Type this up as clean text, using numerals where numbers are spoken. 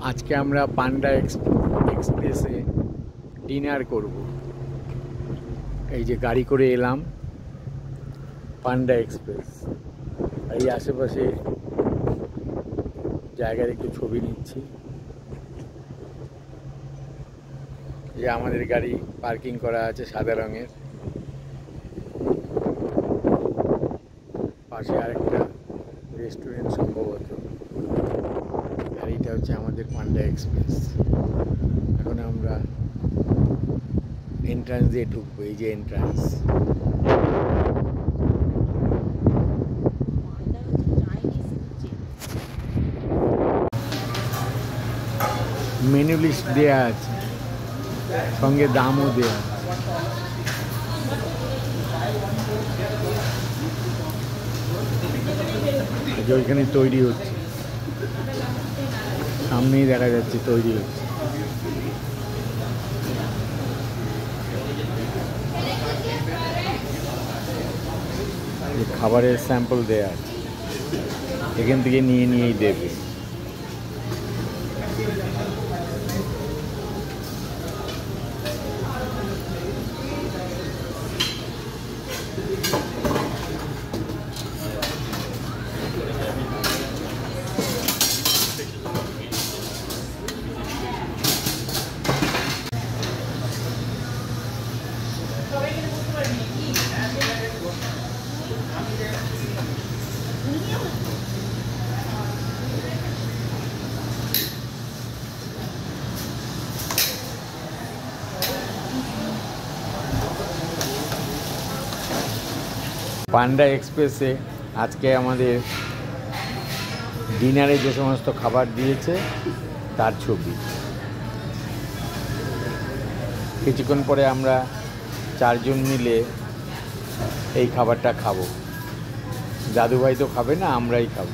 আজকে আমরা পান্ডা এক্সপ্রেসে ডিনার করব। এই যে গাড়ি করে এলাম পান্ডা এক্সপ্রেস। এই আশেপাশে জায়গার একটু ছবি নিচ্ছি। যে আমাদের গাড়ি পার্কিং করা আছে সাদা রঙের, পাশে আরেকটা রেস্টুরেন্ট সম্ভবত। আর এটা হচ্ছে আমাদের পান্ডা এক্সপ্রেস। এখন আমরা এন্ট্রান্স দিয়ে ঢুকবো। এই যে এন্ট্রান্স। মেনু লিস্ট দেওয়া আছে, সঙ্গে দামও দেওয়া আছে। ওইখানে তৈরি হচ্ছে, সামনেই দেখা যাচ্ছে তৈরি হচ্ছে। খাবারের স্যাম্পল দেওয়া আছে, এখান থেকে নিয়েই দেবে। পান্ডা এক্সপ্রেসে আজকে আমাদের ডিনারে যে সমস্ত খাবার দিয়েছে তার ছবি। কিছুক্ষণ পরে আমরা 4 জন মিলে এই খাবারটা খাবো। দাদুভাই তো খাবে না, আমরাই খাবো।